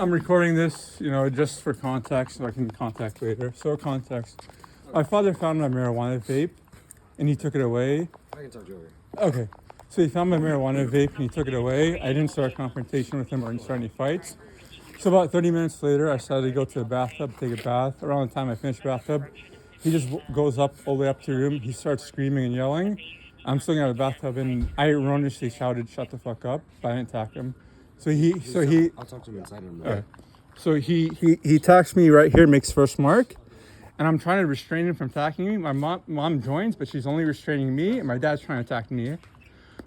I'm recording this, just for context, so I can contact later. So context. My father found my marijuana vape, and he took it away. I can talk to you over. Okay. So he found my marijuana vape, and he took it away. I didn't start a confrontation with him or start any fights. So about 30 minutes later, I decided to go to the bathtub, take a bath. Around the time I finished bathtub, he just goes up all the way up to the room. He starts screaming and yelling. I'm sitting out of the bathtub, and I erroneously shouted, "Shut the fuck up!" But I didn't attack him. I'll talk to him inside in a minute. So he attacks me right here, makes first mark, and I'm trying to restrain him from attacking me. My mom joins, but she's only restraining me, and my dad's trying to attack me.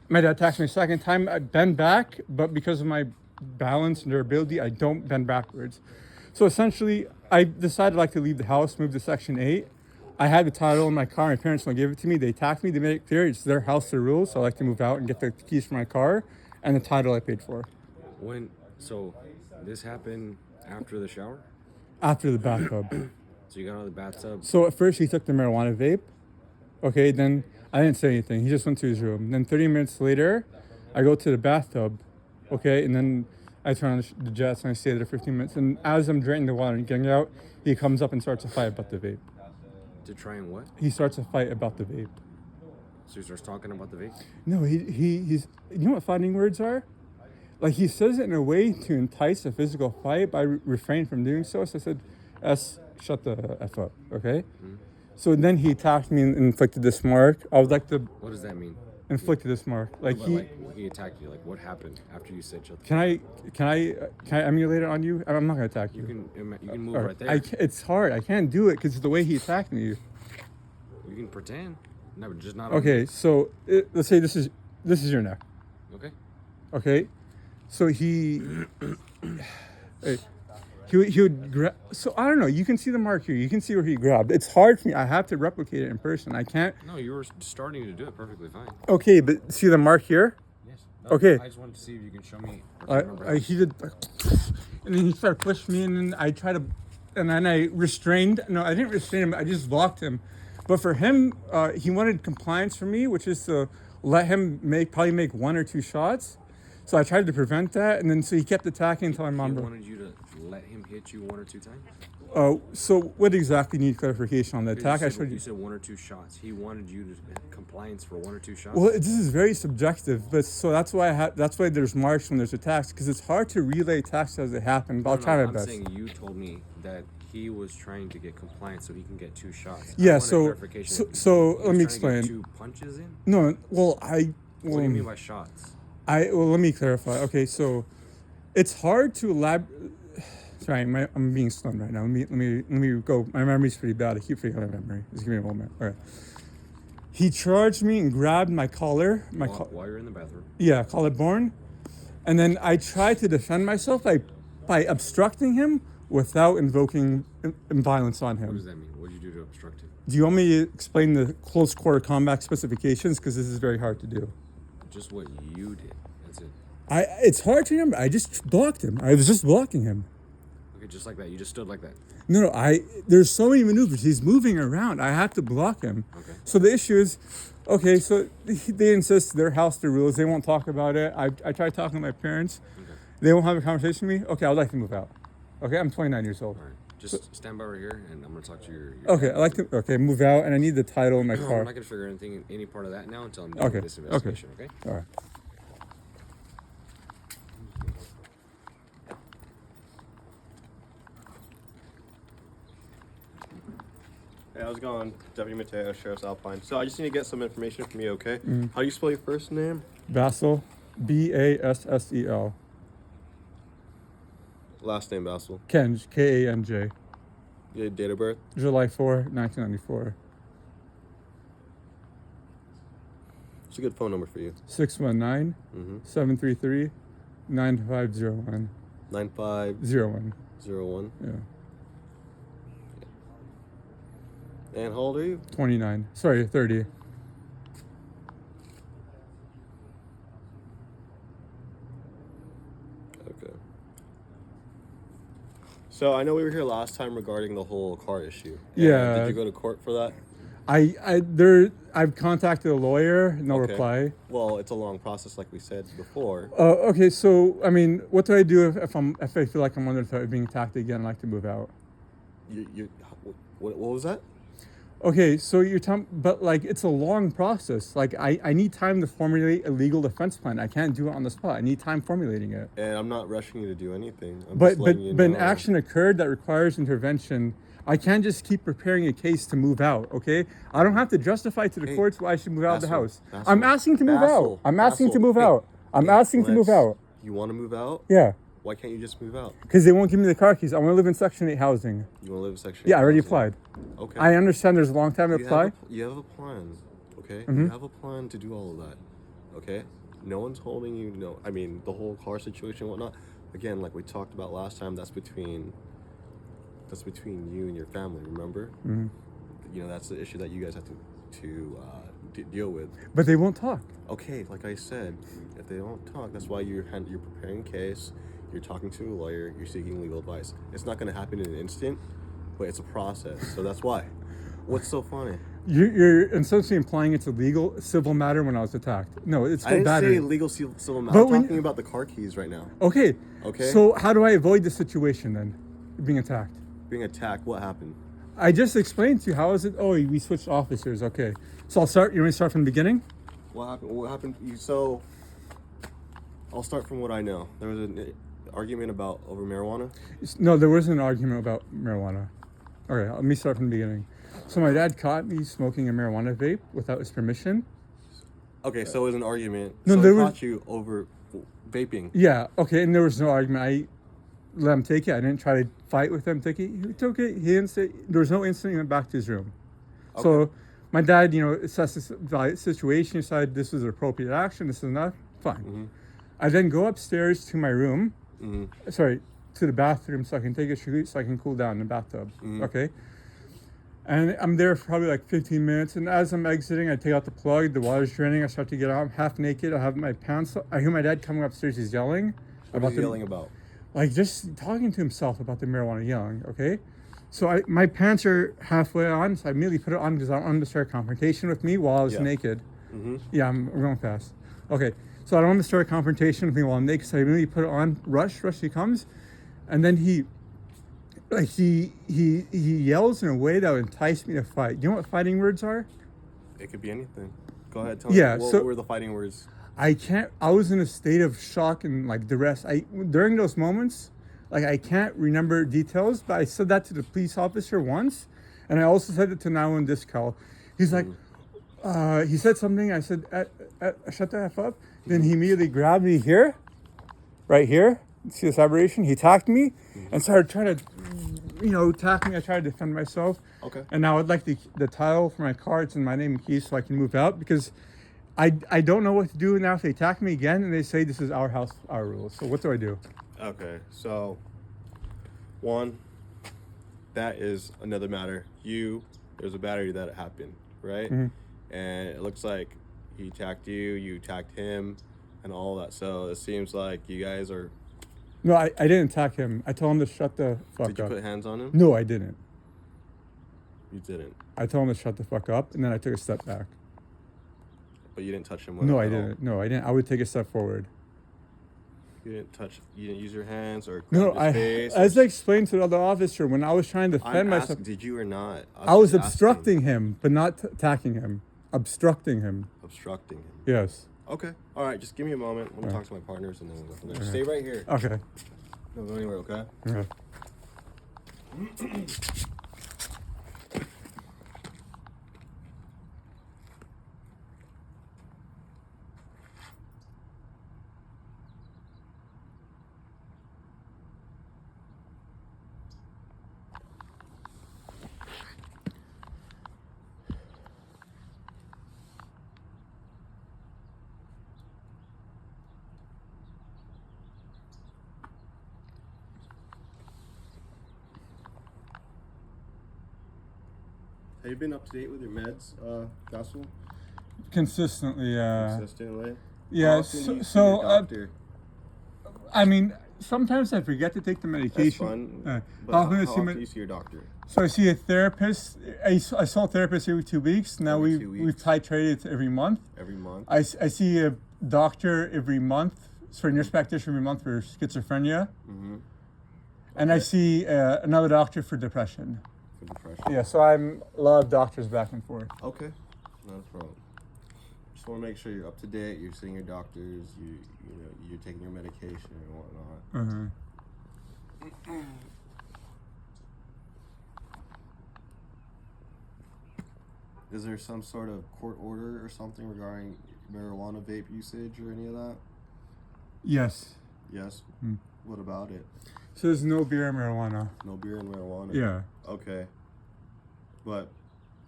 My dad attacks me a second time. I bend back, but because of my balance and durability, I don't bend backwards. So essentially, I decided I'd like to leave the house, move to Section 8. I had the title in my car. My parents won't give it to me. They attacked me. They made it clear it's their house, their rules. So I like to move out and get the keys for my car and the title I paid for. So this happened after the shower? After the bathtub. So you got out of the bathtub? So at first he took the marijuana vape. Okay, then I didn't say anything. He just went to his room. Then 30 minutes later, I go to the bathtub. Okay, and then I turn on the jets and I stay there 15 minutes. And as I'm draining the water and getting out, he comes up and starts a fight about the vape. To try and what? He starts a fight about the vape. So he starts talking about the vape? No, he's. You know what fighting words are? Like he says it in a way to entice a physical fight, but I refrained from doing so. So I said, shut the F up, okay? Mm-hmm. So then he attacked me and inflicted this mark. I would like to. What does that mean? Inflicted this mark. He attacked you. Like what happened after you said shut the Can I emulate it on you? I'm not gonna attack you. You can move right there. It's hard. I can't do it because it's the way he attacked me. You can pretend. No, but just not. Okay, so let's say this is your neck. Okay. Okay, so he would grab. So I don't know. You can see the mark here. You can see where he grabbed. It's hard for me. I have to replicate it in person. I can't. No, you were starting to do it perfectly fine. Okay, but see the mark here? Yes. No, okay. I just wanted to see if you can show me. He did, and then he started pushing me, and then I tried to, and then I restrained. No, I didn't restrain him. I just blocked him. But for him, he wanted compliance from me, which is to let him probably make 1 or 2 shots. So I tried to prevent that, and then so he kept attacking until my mom. He wanted you to let him hit you 1 or 2 times? So what exactly need clarification on the attack? You said 1 or 2 shots. He wanted you to compliance for 1 or 2 shots. Well, this is very subjective, but so that's why there's marks when there's attacks, because it's hard to relay attacks as they happen. But I'll try my best. I'm saying you told me that he was trying to get compliance so he can get 2 shots. Yeah. So let me explain. To get 2 punches in? No. Well, what do you mean by shots? Let me clarify. Okay, so it's hard to Sorry, I'm being stoned right now. Let me go. My memory's pretty bad. I keep forgetting my memory. Just give me a moment. All right. He charged me and grabbed my collar. While you're in the bathroom. Yeah, collarbone, and then I tried to defend myself by obstructing him without invoking violence on him. What does that mean? What did you do to obstruct him? Do you want me to explain the close quarter combat specifications? Because this is very hard to do. Just what you did. That's it. It's hard to remember. I just blocked him. I was just blocking him. Okay, just like that. You just stood like that. No. There's so many maneuvers. He's moving around. I have to block him. Okay. So the issue is, okay. So they insist their house, their rules. They won't talk about it. I tried talking to my parents. Okay. They won't have a conversation with me. Okay, I'd like to move out. Okay, I'm 29 years old. All right. Just stand by right here, and I'm gonna talk to your okay, I like to. Okay, move out, and I need the title in my car. I'm not gonna figure any part of that now until I'm done with this investigation. Okay. All right. Hey, how's it going? Deputy Mateo, Sheriff's Alpine. So I just need to get some information from you, okay? How do you spell your first name? Bassel, Bassel. Last name, Bassel. Kenj, Kanj. Your date of birth? July 4, 1994. What's a good phone number for you? 619-733-9501. 9501. Yeah. And how old are you? 29. Sorry, 30. Okay. So I know we were here last time regarding the whole car issue. Yeah. Did you go to court for that? I've contacted a lawyer, no Okay. reply. Well, it's a long process, like we said before. Okay, so I mean, what do I do if I feel like I'm under threat of being attacked again? I'd like to move out. What was that? Okay, so you're telling, but like it's a long process. Like I need time to formulate a legal defense plan. I can't do it on the spot. I need time formulating it. And I'm not rushing you to do anything. I'm But just letting you but an know. action occurred that requires intervention. I can't just keep preparing a case to move out. Okay, I don't have to justify to the Hey, courts why I should move out of the Basil, house. Basil, I'm asking to move Basil, out. I'm asking to Basil. move Hey, out. I'm asking to move out. You want to move out? Yeah, Why can't you just move out? because they won't give me the car keys. I want to live in Section 8 housing. You want to live in Section 8 Yeah, I already housing? applied. Okay. I understand there's a long time to You apply. you have a plan, okay? Mm-hmm. You have a plan to do all of that, okay? No one's holding you. No, I mean the whole car situation, and whatnot. Again, like we talked about last time, that's between you and your family. Remember? Mm-hmm. You know, that's the issue that you guys have to deal with. But they won't talk. Okay, like I said, if they don't talk, that's why you're preparing a case, you're talking to a lawyer, you're seeking legal advice. It's not going to happen in an instant, but it's a process. So that's why. What's so funny? You're essentially implying it's a legal civil matter when I was attacked. No, it's I still didn't battery. say legal civil matter. But I'm when- talking about the car keys right now. Okay. Okay. So how do I avoid the situation then? Being attacked. Being attacked, what happened? I just explained to you. How is it? Oh, we switched officers. Okay. So I'll start. You want me to start from the beginning? What happened? What happened? So, I'll start from what I know. There was an argument about over marijuana. No, there wasn't an argument about marijuana. Okay, let me start from the beginning. So my dad caught me smoking a marijuana vape without his permission. Okay, so it was an argument. No, so there he was- caught you over vaping. Yeah. Okay, and there was no argument. I let him take it. I didn't try to fight with him. Take it. He took it. He didn't say. There was no incident. He went back to his room. So Okay. my dad, assessed the situation. Decided this was appropriate action. This is enough. Fine. Mm-hmm. I then go upstairs to my room. Mm-hmm. Sorry, to the bathroom so I can take a shoot so I can cool down in the bathtub. Mhm. Okay. And I'm there for probably like 15 minutes. And as I'm exiting, I take out the plug. The water's draining. I start to get out. I'm half naked. I have my pants. I hear my dad coming upstairs. He's yelling What was he yelling about? like just talking to himself about the marijuana, yelling. Okay. So my pants are halfway on. So I immediately put it on because I don't want him to start a confrontation with me while I was Yeah. naked. Mm-hmm. Yeah, I'm going fast. Okay, so I don't want to start a confrontation with me while I'm naked, so I immediately put it on. Rush, he comes, and then he yells in a way that would entice me to fight. You know what fighting words are? It could be anything. Go ahead, tell Yeah, me. What so- were the fighting words? I was in a state of shock and like duress. During those moments, like I can't remember details, but I said that to the police officer once, and I also said it to 911 disc call. He's like, he said something. I said, shut the F up. Then he immediately grabbed me here, right here. See this aberration? He attacked me and started trying to, attack me. I tried to defend myself. Okay. And now I'd like the title for my car. It's in my name and keys so I can move out because I don't know what to do now if they attack me again and they say this is our house, our rules. So what do I do? Okay, so one, that is another matter. There's a battery that happened, right? Mhm. And it looks like he attacked you attacked him, and all that. So it seems like you guys are. No, I didn't attack him. I told him to shut the fuck Did you up. put hands on him? No, I didn't. You didn't, I told him to shut the fuck up and then I took a step back. but you didn't touch him. No, I at all. didn't. No, I didn't. I would take a step forward. You didn't touch. You didn't use your hands or No, grab his face. as I explained to the other officer, when I was trying to defend I'm myself, asking, did you or not? I was just asking. obstructing him, but not attacking him. Obstructing him. Obstructing him. Yes. Okay. All right. Just give me a moment. Let me talk to my partners and then we'll go from there. Stay right here. Okay. Don't go anywhere. Okay. Okay. Have you been up to date with your meds, Basil? Consistently, Consistently? yeah, How often do you see so, your doctor? I mean, sometimes I forget to take the That's medication. fun. How But often how I see often my- do you see your doctor? So I see a therapist. I saw a therapist every 2 weeks. Now Every we 2 we've weeks. titrated it to every month. Every month. I see a doctor every month. Sorry, nurse practitioner every month for schizophrenia. Mm-hmm. And I Okay. see another doctor for depression. For depression. Yeah, so I'm a lot of doctors back and forth. Okay. Not a problem. Just want to make sure you're up to date. You're seeing your doctors. You're taking your medication and whatnot. Uh-huh. Is there some sort of court order or something regarding marijuana vape usage or any of that? Yes. Yes. Mm. What about it? So there's no beer and marijuana. No beer and marijuana. Yeah. Okay. But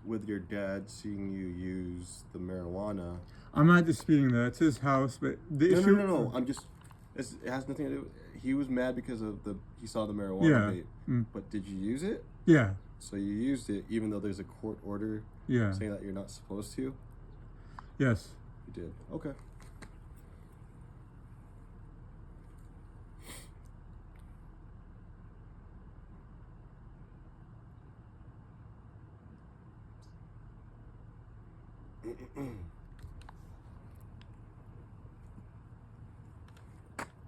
with your dad seeing you use the marijuana. I'm not disputing that. It's his house, but the No, issue. no. I'm just. It has nothing to do. He was mad because of he saw the marijuana Yeah. vape. Mm. But did you use it? Yeah. So you used it even though there's a court order Yeah. saying that you're not supposed to? Yes. You did. Okay.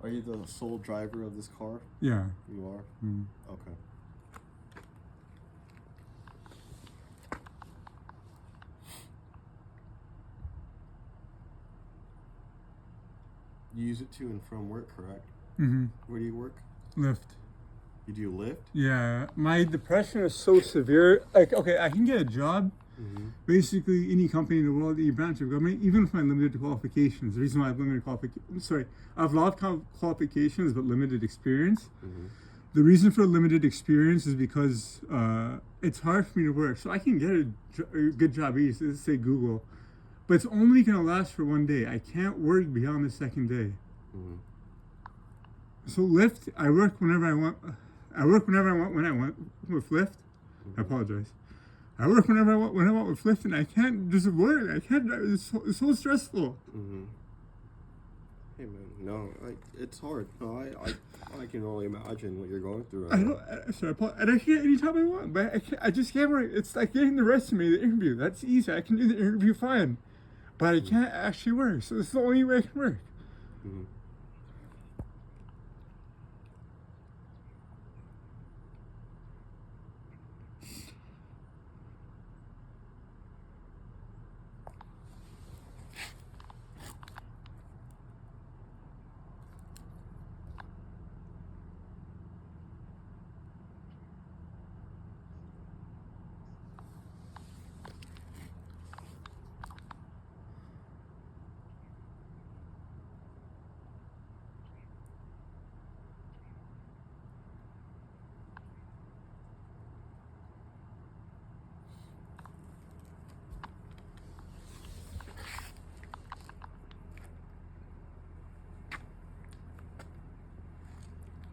Are you the sole driver of this car? Yeah. You are? Mm. Okay. You use it to and from work, correct? Mm-hmm. Where do you work? Lyft. You do Lyft? Yeah. My depression is so severe. Like, okay, I can get a job. Mm-hmm. Basically, any company in the world, any branch of government, even with my limited qualifications. The reason why I have limited qualifications, sorry, I have a lot of qualifications but limited experience. Mm-hmm. The reason for limited experience is because it's hard for me to work. So I can get a good job, let's say Google, but it's only going to last for one day. I can't work beyond the second day. Mm-hmm. So Lyft, I work whenever I want. I work whenever I want when I want with Lyft. I apologize. I work whenever I want when I want with Lyft, and I can't just work. I can't. It's so stressful. Mm-hmm. Hey man, no, it's hard. No, I can only imagine what you're going through right I now. don't. Sorry, and I can't anytime I want, but I can't. I just can't work. It's like getting the resume, the interview. That's easy. I can do the interview fine, but I can't actually work. So it's the only way I can work. Mm-hmm.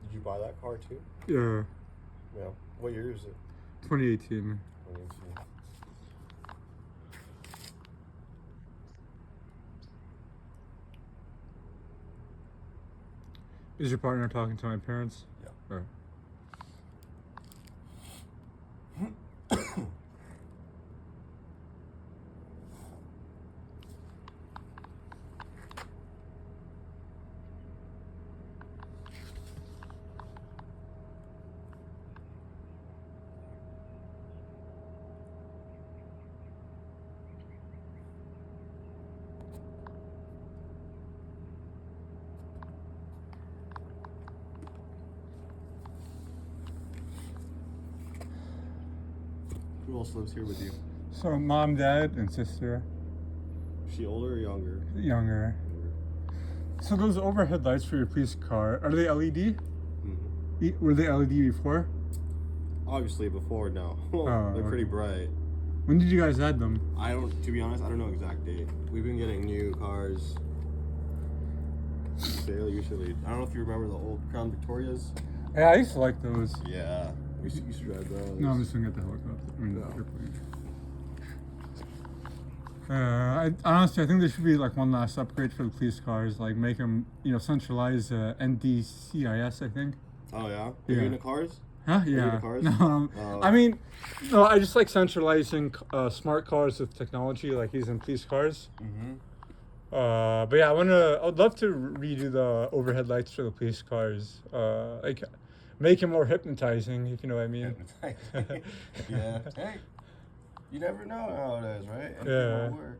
Did you buy that car too? Yeah, Yeah. What year is it? 2018. 2018. Is your partner talking to my parents? Yeah. Or- Who else lives here with you? So mom, dad, and sister, Is she older or younger? younger. So those overhead lights for your police car, are they LED? Mm-hmm. Were they LED before? Obviously, before now. Oh, They're pretty okay. bright. When did you guys add them? To be honest, I don't know exact date. We've been getting new cars. Sale usually. I don't know if you remember the old Crown Victorias. Yeah, I used to like those. Yeah. We used to drive those. No, I'm just gonna get the helicopter. I mean, the No. airplane. Honestly, I think there should be like one last upgrade for the police cars, like make them, centralize NDCIS. I think. Oh yeah? Are Yeah. you into cars? Huh? Are you Yeah. into cars? No, Oh. I mean, no, I just like centralizing smart cars with technology, like using police cars. Mm-hmm. But yeah, I would love to redo the overhead lights for the police cars. Like, make it more hypnotizing, if you know what I mean. Yeah. Hey, you never know nowadays, right? Anything Yeah. will work.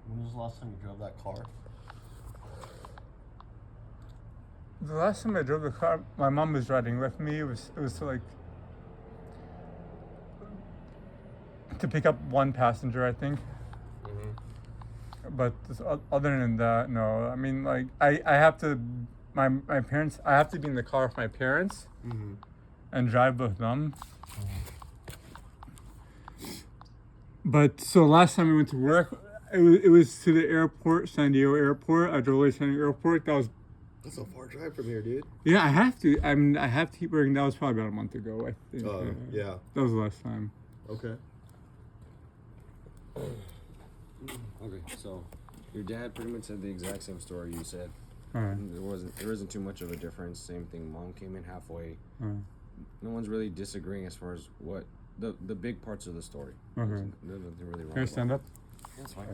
When was the last time you drove that car? The last time I drove the car, my mom was riding with me. It was to like to pick up one passenger, I think. But other than that, no. I mean, like I have to, my parents. I have to be in the car with my parents Mm-hmm. and drive with them. But so last time we went to work, it was to the airport, San Diego Airport. I drove to San Diego Airport. That's a far drive from here, dude. Yeah, I have to. I mean, I have to keep working. That was probably about a month ago, I think. Yeah. That was the last time. Okay. Okay, so your dad pretty much said the exact same story you said. Alright. There isn't too much of a difference. Same thing. Mom came in halfway. Alright. No one's really disagreeing as far as what the big parts of the story. Okay. There's nothing really wrong. Can I about stand it. up? That's fine.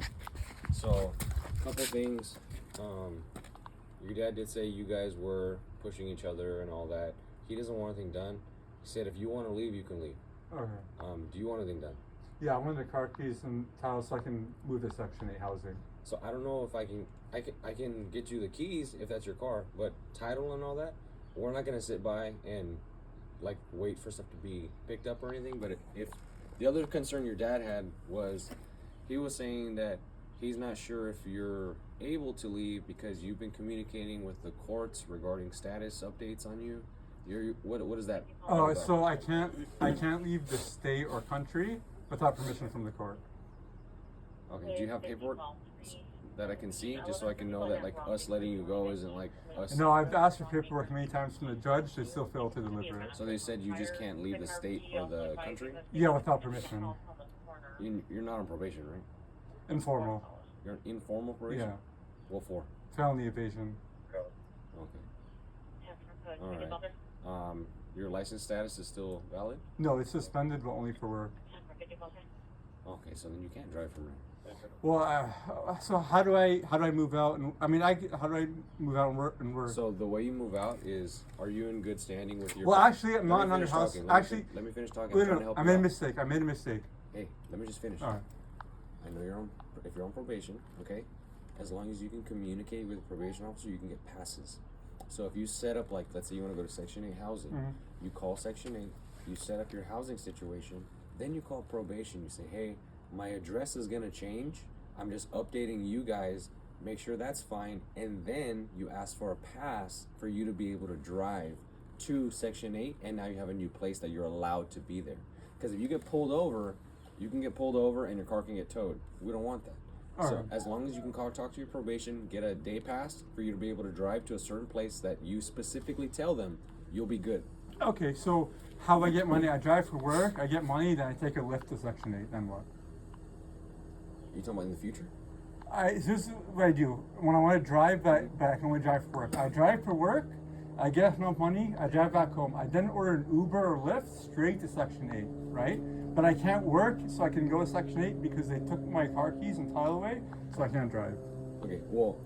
So, a couple things. Your dad did say you guys were pushing each other and all that. He doesn't want anything done. He said if you want to leave, you can leave. Okay. Do you want anything done? Yeah, I want the car keys and title so I can move to Section 8 housing. So I don't know if I can get you the keys if that's your car, but title and all that, we're not gonna sit by and like wait for stuff to be picked up or anything. But if the other concern your dad had was, he was saying that he's not sure if you're able to leave because you've been communicating with the courts regarding status updates on you. What is that? Oh, about? so I can't leave the state or country without permission from the court. Okay, do you have paperwork that I can see just so I can know that like us letting you go isn't like us? No, I've asked for paperwork many times from the judge. They still fail to deliver it. So they said you just can't leave the state or the country? Yeah, without permission. You're not on probation, right? Informal. You're on informal probation? Yeah. What for? Felony evasion. Okay. Alright. Your license status is still valid? No, it's suspended, but only for work. Okay, so then you can't drive from there. Well, so how do I move out? And how do I move out and work? So the way you move out is, are you in good standing with your? Well, actually, I'm Let not me under finish house. talking. Actually, let me finish talking. wait, I'm trying no, to help I you made a out. mistake. I made a mistake. Hey, let me just finish. All right. I know if you're on probation, okay? As long as you can communicate with the probation officer, you can get passes. So if you set up, like, let's say you want to go to Section 8 housing, you call Section 8, you set up your housing situation, then you call probation. You say, hey, my address is going to change. I'm just updating you guys. Make sure that's fine. And then you ask for a pass for you to be able to drive to Section 8, and now you have a new place that you're allowed to be there. Because if you get pulled over, you can get pulled over and your car can get towed. We don't want that. So Alright. as long as you can talk to your probation, get a day pass for you to be able to drive to a certain place that you specifically tell them, you'll be good. Okay, so how do I get money? I drive for work. I get money, then I take a lift to Section 8. Then what? You talking about in the future? This is what I do. When I want to drive, but I can only drive for work. I drive for work. I get enough money. I drive back home. I then order an Uber or Lyft straight to Section 8, right? But I can't work, so I can go to Section 8 because they took my car keys and title away, so I can't drive. Okay, well,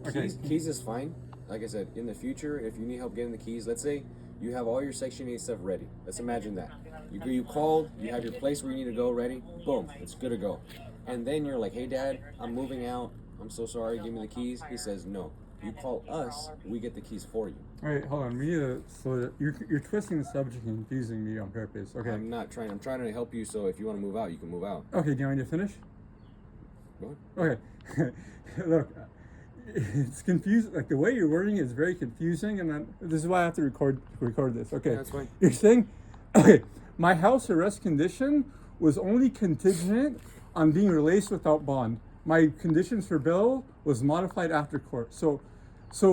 Okay. keys is fine. Like I said, in the future, if you need help getting the keys, let's say you have all your Section 8 stuff ready. Let's imagine that. You called, you have your place where you need to go ready, boom, it's good to go. And then you're like, hey, Dad, I'm moving out. I'm so sorry, give me the keys. He says, no. You call us, we get the keys for you. All right, hold on. We need to slow it. You're twisting the subject and confusing me on purpose. Okay. I'm trying to help you, so if you want to move out, you can move out. Okay, do you want me to finish? Go ahead. Okay. Look, it's confusing. Like the way you're wording it is very confusing, and this is why I have to record this. Okay. That's fine. You're saying, okay, my house arrest condition was only contingent on being released without bond. My conditions for bail was modified after court. So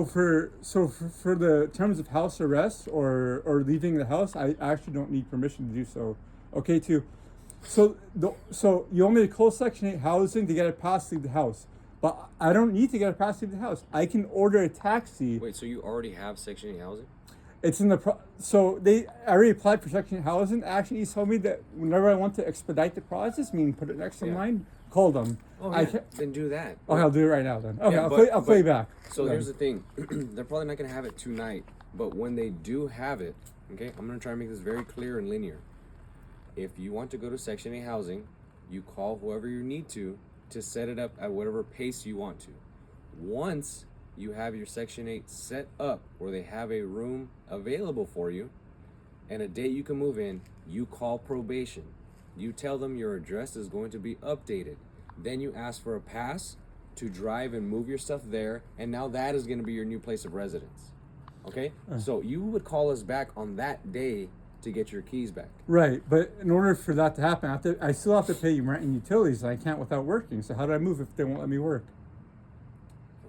for the terms of house arrest or leaving the house, I actually don't need permission to do so. Okay, too. So you want me to call Section 8 housing to get a pass to the house, but I don't need to get a pass to the house. I can order a taxi. Wait, so you already have Section 8 housing? It's in the so I already applied for Section 8 housing. Actually, he told me that whenever I want to expedite the process, meaning put it next in line, call them. Oh, I yeah. can, Then do that. okay, I'll do it right now then. Okay, Yeah, I'll play back. So Then. here's the thing. They're probably not going to have it tonight, but when they do have it, okay, I'm going to try and make this very clear and linear. If you want to go to Section 8 housing, you call whoever you need to set it up at whatever pace you want to. Once you have your Section 8 set up where they have a room available for you and a date you can move in, you call probation. You tell them your address is going to be updated. Then you ask for a pass to drive and move your stuff there, and now that is going to be your new place of residence. Okay? So you would call us back on that day to get your keys back. Right, but in order for that to happen, I still have to pay rent and utilities, and I can't without working. So how do I move if they won't let me work?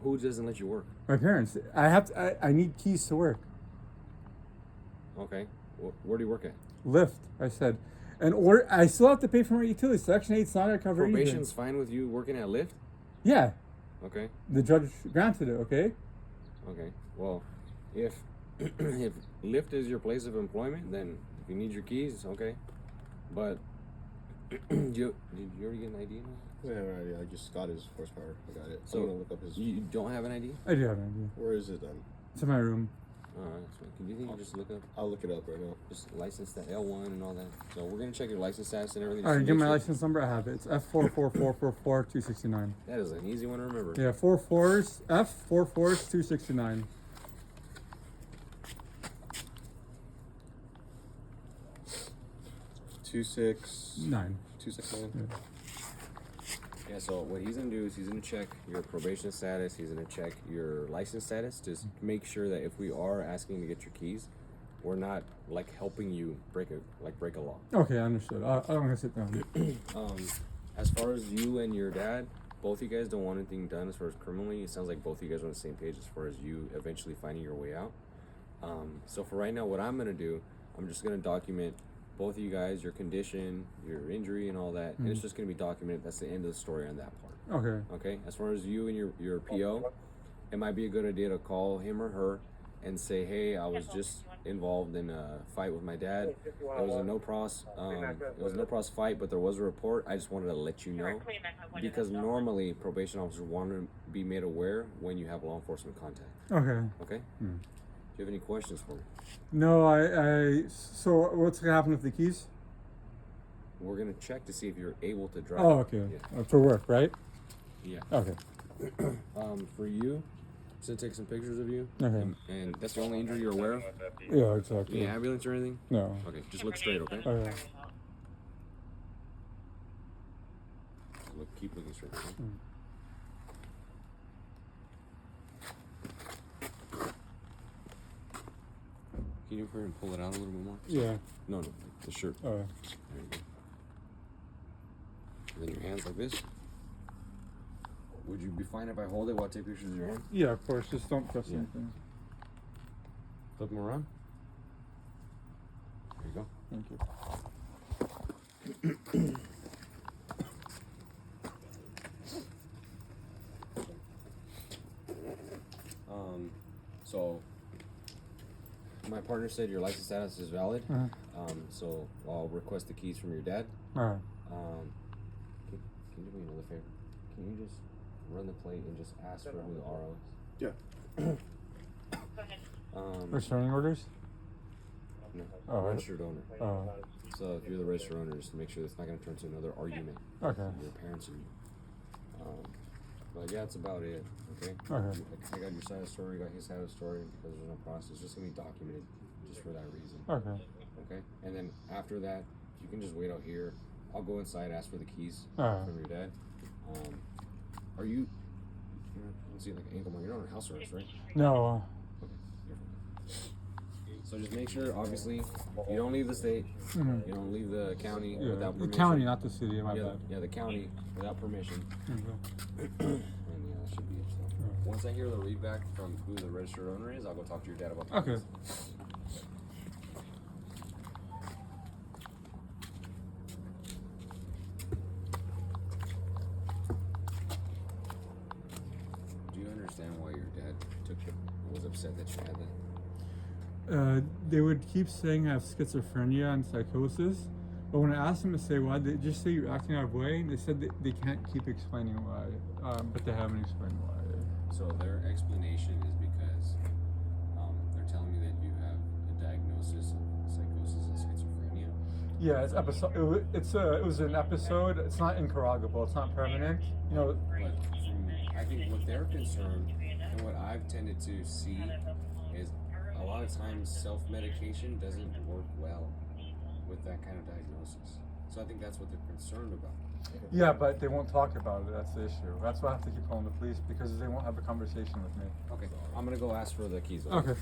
Who doesn't let you work? My parents. I need keys to work. Okay. Where do you work at? Lyft, I said. I still have to pay for my utilities. Section 8's not going to cover anything. Probation's fine with you working at Lyft? Yeah, Okay. the judge granted it, okay? Okay. Well, if if Lyft is your place of employment, then if you need your keys, okay. But did you already get an ID? Yeah, right. I just got his horsepower. I got it. So I'm gonna look up his. You don't have an ID? I do have an idea. Where is it then? It's in my room. Alright, so can you think you just look up I'll look it up right now. just license that L1 and all that? So we're gonna check your license status and everything. All right, just to give make my sure- license number. I have it. It's F44444269. That is an easy one to remember. Yeah, 44s, F44s 269. Two six 9. 269. Yeah, so what he's gonna do is he's gonna check your probation status, he's gonna check your license status, just make sure that if we are asking to get your keys, we're not like helping you break a law. Okay, understood. I'm gonna sit down. As far as you and your dad, both you guys don't want anything done as far as criminally. It sounds like both you guys are on the same page as far as you eventually finding your way out. So for right now, what I'm gonna do, I'm just gonna document both of you guys, your condition, your injury, and all that, and it's just gonna be documented. That's the end of the story on that part. Okay. Okay. As far as you and your PO, it might be a good idea to call him or her and say, "Hey, I was just involved in a fight with my dad. It was a no pros fight, but there was a report. I just wanted to let you know because normally probation officers want to be made aware when you have law enforcement contact. Okay. Okay. Do you have any questions for me? No, so what's gonna happen with the keys? We're gonna check to see if you're able to drive. Oh, okay. Yeah. For work, right? Yeah. Okay. For you, to take some pictures of you. Okay. And that's the only injury you're aware of? Yeah, exactly. Any ambulance or anything? No. Okay, just look straight, okay? Okay. Keep looking straight. Okay? Can you hurry and pull it out a little bit more? Yeah. No, the shirt. Oh. There you go. And then your hands like this. Would you be fine if I hold it while I take pictures of your hand? Yeah, of course. Just don't press Yeah. anything. Flip them around. There you go. Thank you. So my partner said your license status is valid. So I'll request the keys from your dad. All right. Can you do me another favor? Can you just run the plate and just ask for who the RO is? Yeah. Restraining orders? No, Oh, registered owner. Oh. So if you're the registered owner, just make sure it's not going to turn into another argument. Okay. With your parents and you. But yeah, that's about it. Okay. Okay. I got your side of the story. Got his side of the story because there's no process. It's just gonna be documented, just for that reason. Okay. Okay. And then after that, you can just wait out here. I'll go inside, ask for the keys Alright. from your dad. Are you? Let's see, like ankle monitor. You're not on house arrest, right? No. Okay. You're fine. So just make sure, obviously, you don't leave the state, you don't leave the county Yeah, without the permission. county, not the city. My yeah, bad. yeah, the county without permission. Okay. And yeah, that should be it. So once I hear the read back from who the registered owner is, I'll go talk to your dad about that. Okay. Do you understand why your dad was upset that you had that? They would keep saying I have schizophrenia and psychosis, but when I asked them to say why, they just say you're acting out of way. And they said they can't keep explaining why, but they haven't explained why. So their explanation is because they're telling me that you have a diagnosis of psychosis and schizophrenia. Yeah, it's episode. It was an episode. It's not incorrigible. It's not permanent. You know. But I think what they're concerned and what I've tended to see is a lot of times self-medication doesn't work well with that kind of diagnosis. So I think that's what they're concerned about. Yeah, but they won't talk about it. That's the issue. That's why I have to keep calling the police because they won't have a conversation with me. Okay, I'm gonna go ask for the keys. Okay.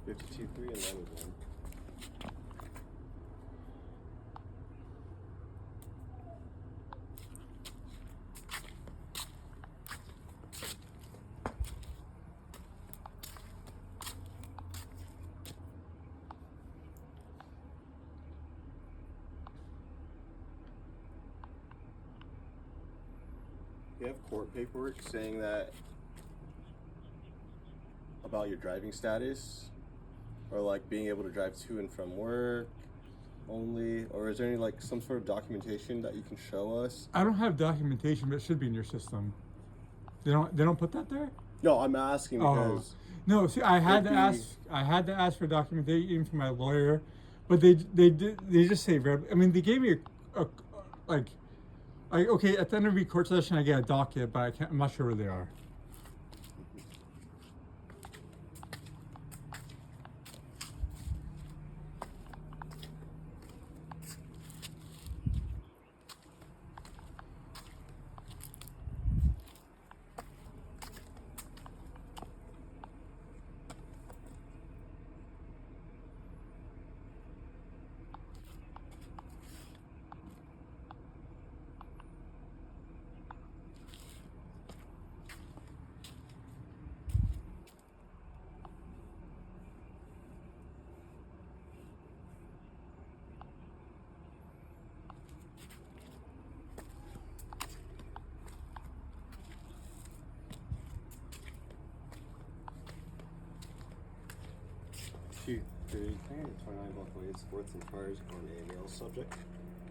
$52.3 and $91. You have court paperwork saying that about your driving status, or like being able to drive to and from work only, or is there any like some sort of documentation that you can show us? I don't have documentation, but it should be in your system. They don't put that there? No, I'm asking because No, see, I had to ask for documentation even from my lawyer, but they just say I mean, they gave me a okay, at the end of every court session I get a docket, but I'm not sure where they are. Q 30 29 block ways, fourth in charge on a male subject.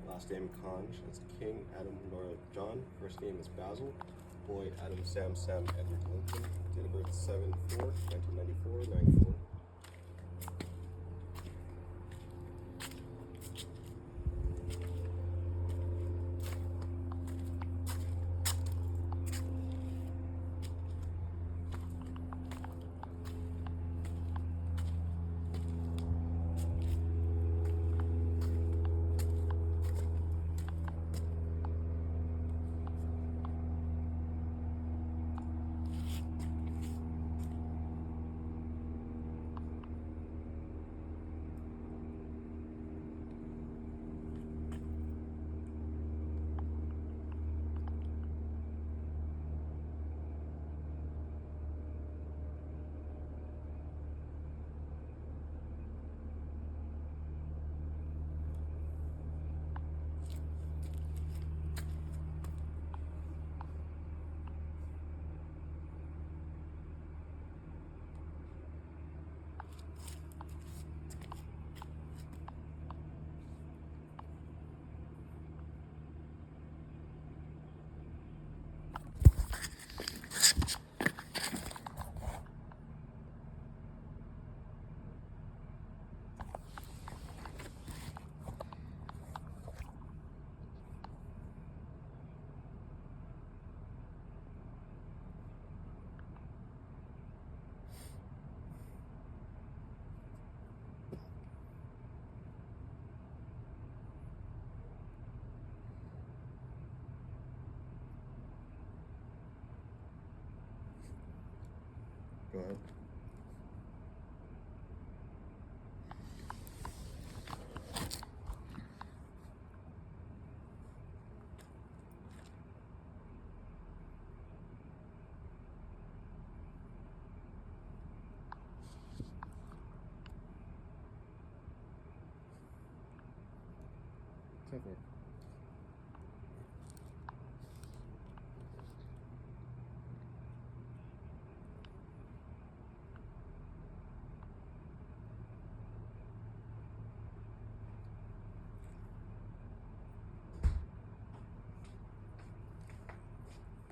Last name Conj, that's King Adam Nora John. First name is Basil. Boy Adam Sam Edward Lincoln. Date of birth 7/4/1994, 94. Go ahead.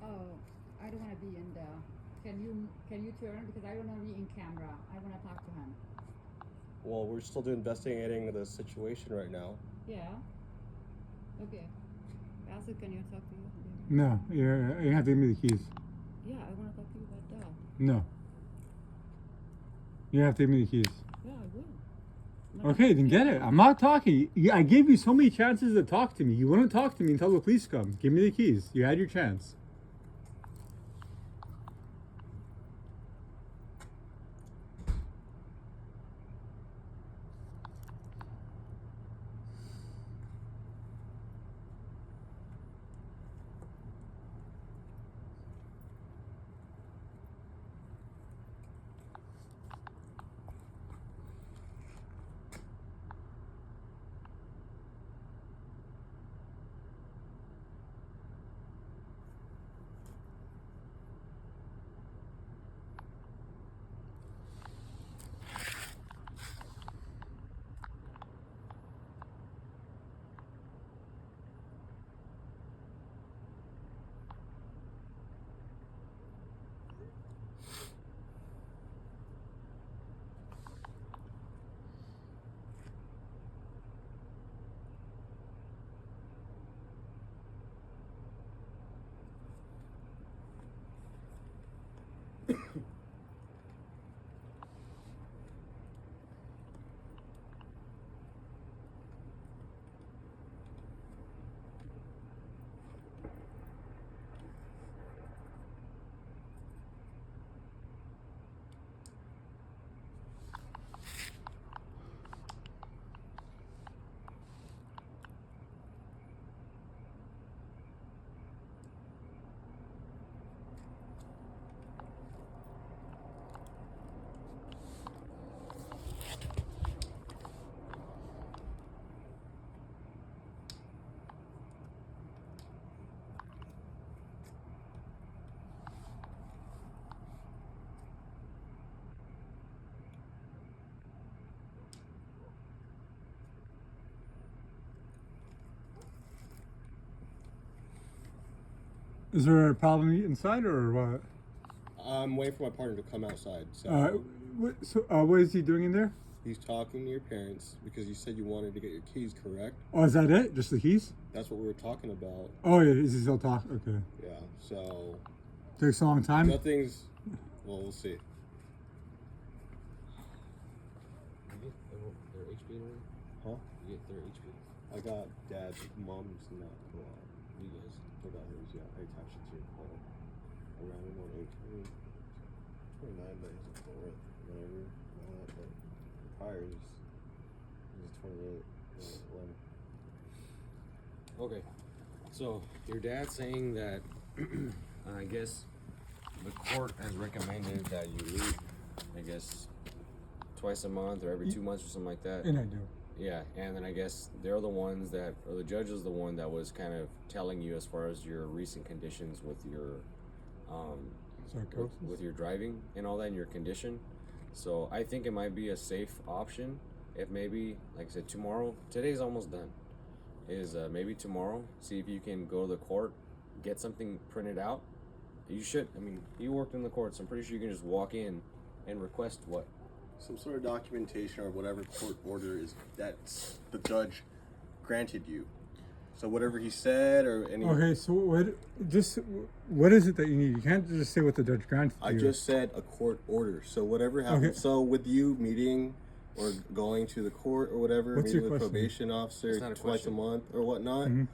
Oh, I don't want to be in the. Can you turn, because I don't want to be in camera. I want to talk to him. Well, we're still investigating the situation right now. Yeah. Okay. Bassett, can you talk to you? No, you have to give me the keys. Yeah, I want to talk to you about that. No. You have to give me the keys. Yeah, I will. Okay, then get it. I'm not talking. I gave you so many chances to talk to me. You wouldn't talk to me until the police come. Give me the keys. You had your chance. Is there a problem inside or what? I'm waiting for my partner to come outside. So What is he doing in there? he's talking to your parents because you said you wanted to get your keys, correct? Oh, is that it? Just the keys? That's what we were talking about. Oh, yeah. Is he still talking? Okay. Yeah. So Takes a long time? nothing's. Well, we'll see. You get their HP number? Huh? You get their HP? I got dad's mom's not pull out. You guys. I got hers, yeah. I attached it to your call. Around him on 18. 29 days for it. Whatever. All that, but prior is 28. When Okay. So your dad's saying that I guess the court has recommended that you leave, I guess, twice a month or every 2 months or something like that. And I do. Yeah, and then I guess they're the ones that, or the judge is the one that was kind of telling you as far as your recent conditions with your, with your driving and all that, and your condition. So I think it might be a safe option if maybe, like I said, tomorrow. Today's almost done. Is maybe tomorrow. See if you can go to the court, get something printed out. You should. I mean, you worked in the courts. I'm pretty sure you can just walk in and request what. some sort of documentation or whatever court order is that the judge granted you. So whatever he said or any. Okay, so what is it that you need? You can't just say what the judge granted I you. just said a court order. So whatever happened. Okay. So with you meeting or going to the court or whatever, What's meeting your with question? probation officer It's not a twice question. a month or whatnot. Mm-hmm.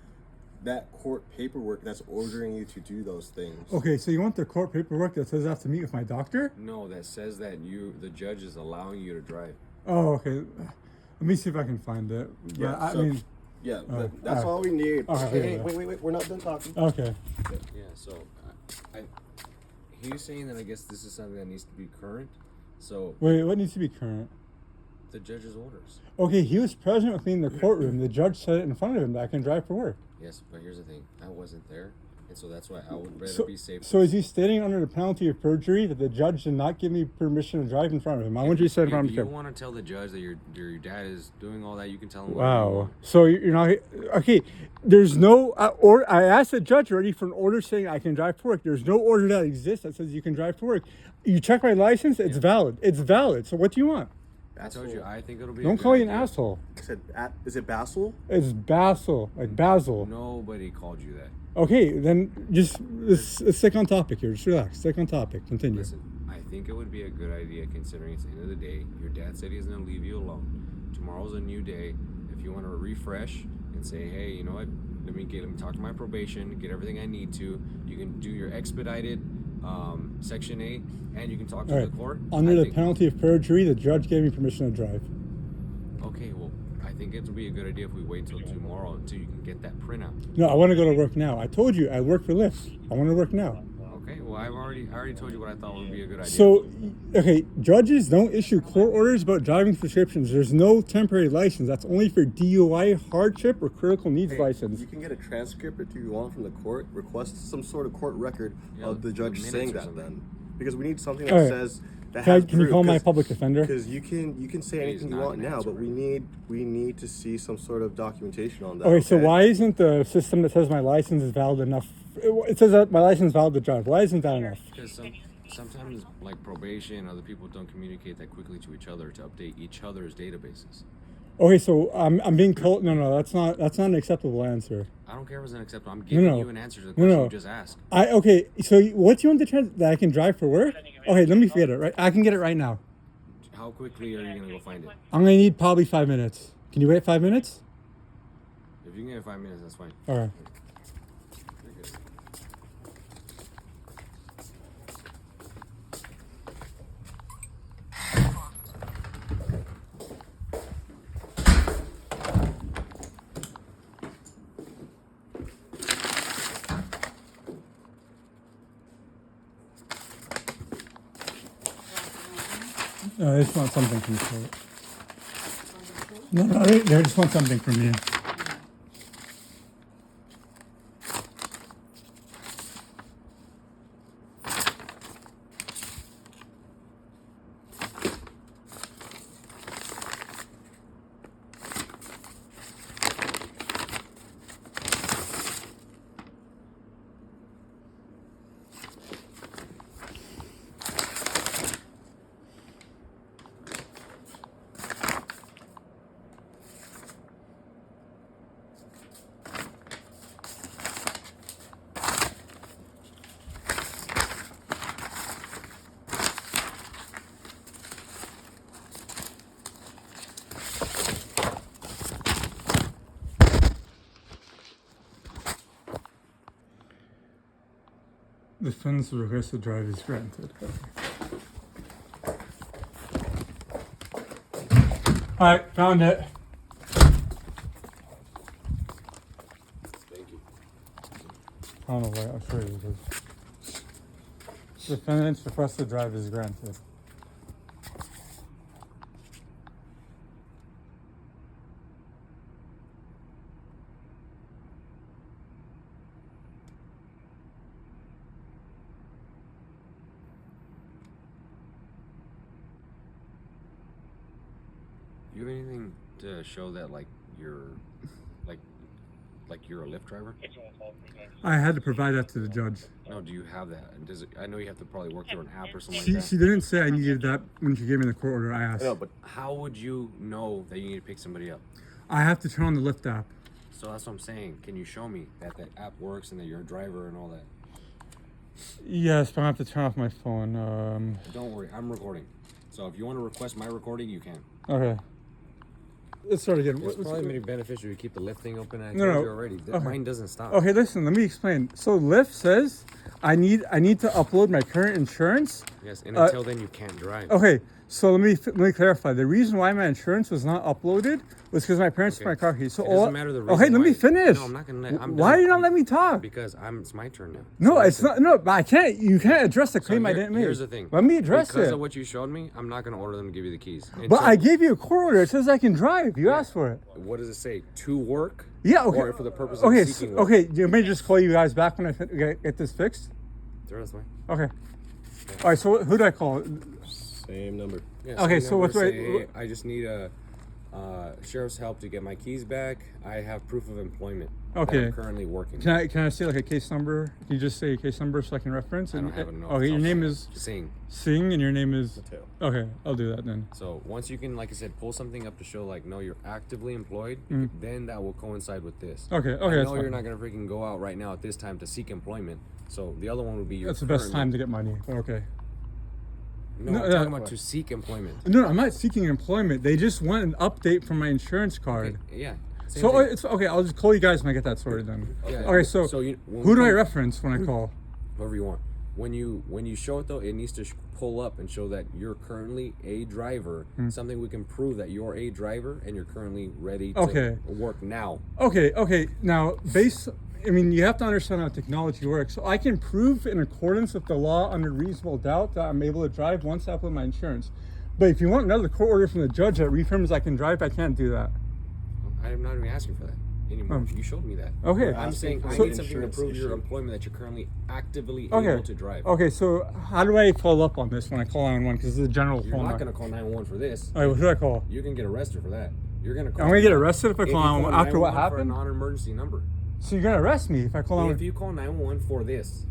that court paperwork that's ordering you to do those things. Okay, so you want the court paperwork that says I have to meet with my doctor? No, that says that the judge is allowing you to drive. Oh, okay. Let me see if I can find it. Yeah, I so- mean, Yeah, that's all we need. Okay, Hey, wait, we're not done talking. okay. Yeah, so he's saying that I guess this is something that needs to be current. So Wait, what needs to be current? the judge's orders. Okay, he was present with me in the courtroom. The judge said it in front of him that I can drive for work. Yes, but here's the thing: I wasn't there, and so that's why I would rather So, be safe. so is he stating under the penalty of perjury that the judge did not give me permission to drive in front of him? I want you to say it in front If of you him. want to tell the judge that your dad is doing all that, you can tell him. whatever you Wow. want. So you're not okay. There's no or I asked the judge already for an order saying I can drive for work. There's no order that exists that says you can drive for work. You check my license. It's valid. It's valid. So what do you want? I told you, I think it'll be. Don't call me an asshole. I said, is it Basil? It's Basil, like Basil. Nobody called you that. Okay, then just let's stick on topic here. Just relax. Stick on topic. Continue. Listen, I think it would be a good idea considering it's the end of the day. Your dad said he's going to leave you alone. Tomorrow's a new day. If you want to refresh and say, hey, you know what? Let me talk to my probation, get everything I need to. You can do your expedited Section 8, and you can talk to All the right. court. Under I the think- penalty of perjury, the judge gave me permission to drive. Okay, well, I think it would be a good idea if we wait till tomorrow until you can get that printout. No, I want to go to work now. I told you I work for Lyft. I want to work now. Okay, well, I already told you what I thought would be a good idea. So, okay, judges don't issue court orders about driving prescriptions. There's no temporary license. That's only for DUI, hardship, or critical needs license. You can get a transcript if you want from the court. Request some sort of court record Yeah, of the judge minutes saying or that something. then. Because we need something that All right. says that Can, has can you call my public defender? Because you can say anything you not want gonna now, answer but we need to see some sort of documentation on that. Okay, so why isn't the system that says my license is valid enough? It says that my license is valid to drive. Why isn't that enough? Because sometimes, like probation, other people don't communicate that quickly to each other to update each other's databases. Okay, so I'm being told no, that's not an acceptable answer. I don't care if it's unacceptable. I'm giving No. you an answer to the question No. you just asked. Okay, so what do you want to that I can drive for work? Okay, let me get it right. I can get it right now. How quickly are you gonna go find it? I'm gonna need probably 5 minutes. Can you wait 5 minutes? If you can get it 5 minutes, that's fine. All right. You're good. No, they just want something from you. No, they just want something from you. The defendant's request to drive is granted. Alright, found it. Thank you. I don't know why, I'll show you. Defendant's request to drive is granted. Do you have anything to show that you're like you're a Lyft driver? I had to provide that to the judge. No, do you have that? And does it? I know you have to probably work through an app or something She like that. didn't say I needed that when she gave me the court order. I asked. No, but How would you know that you need to pick somebody up? I have to turn on the Lyft app. So that's what I'm saying. Can you show me that that app works and that you're a driver and all that? Yes, but I have to turn off my phone. Don't worry, I'm recording. So if you want to request my recording, you can. Okay. let's start again. It's probably maybe beneficial to keep the Lyft thing open. I No, told no. you already. Okay. Mine doesn't stop. Okay, listen. Let me explain. So Lyft says I need to upload my current insurance. Yes, and until then you can't drive. Okay, so let me clarify. The reason why my insurance was not uploaded was because my parents took Okay. my car keys. So It doesn't matter the okay, reason let me why. finish. No, I'm not gonna let. I'm Why done. are you not letting me talk? Because it's my turn now. No, So it's listen. not. No, but I can't. You can't address the claim I Here- didn't make. Here's the thing. Let me address because it. of what you showed me, I'm not gonna order them to give you the keys. But Until- I gave you a court order. It says I can drive. You asked for it. What does it say? To work? Yeah. Okay. Or for the purpose of okay. seeking work? Okay. You may just call you guys back when I get this fixed. Sure, that's fine. Okay. All right. So who do I call? Same number. Yeah, Okay, same so number, what's say, right- "Hey, I just need a sheriff's help to get my keys back. I have proof of employment. that Okay. I'm currently working. Can I say like a case number? Can you just say a case number so I can reference? I don't have it. No, Okay. Your name is Sing. Singh, and your name is. Mateo. Okay. I'll do that then. So once you can, like I said, pull something up to show like no, you're actively employed, then that will coincide with this. Okay. Okay. I That's know you're fine. not gonna freaking go out right now at this time to seek employment. So the other one would be your. That's the best current- time to get money. Okay. No, No, I'm no, talking about to seek employment. No, I'm not seeking employment. They just want an update from my insurance card. Okay, yeah. same So thing. it's okay. I'll just call you guys when I get that sorted then. Yeah. Okay. So, when who we do I come- reference when I call? Whoever you want. When you show it though, it needs to pull up and show that you're currently a driver. Something we can prove that you're a driver and you're currently ready to Okay. work now. Okay. Now, I mean, you have to understand how technology works. So I can prove in accordance with the law under reasonable doubt that I'm able to drive once I upload my insurance. But if you want another court order from the judge that reaffirms I can drive, I can't do that. I'm not even asking for that anymore. You showed me that. Okay. I'm saying I So- need something to insurance prove your issue. employment that you're currently actively Okay. able to drive. Okay. So how do I follow up on this when I call 911? Because this is a general You're phone not line. gonna call 911 for this. All right. What should I call? You can get arrested for that. You're gonna call. I'm gonna get arrested if I If you call 911 after what 911 happened. For a non-emergency number. So you're gonna arrest me if I call If 911. you call 911 for this.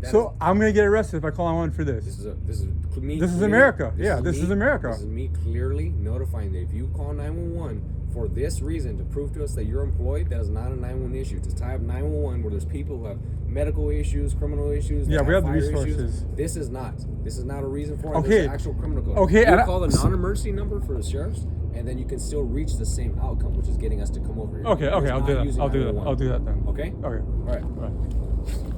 that So I'm gonna get arrested if I call 911 for This this. is This me. is clearly- America. Yeah, this is me- America. This is me clearly notifying that if you call 911 for this reason to prove to us that you're employed, that is not a 911 issue. To tie up 911 where there's people who have medical issues, criminal issues. that Yeah, we have the fire issues, resources. This is not. This is not a reason for it. Okay. There's an actual criminal code. Okay, You and call the non-emergency number for the sheriff's, and then you can still reach the same outcome, which is getting us to come over here. Okay. It's I'll not do that. using I'll do that. 911. I'll do that then. Okay. Okay. All right. All right.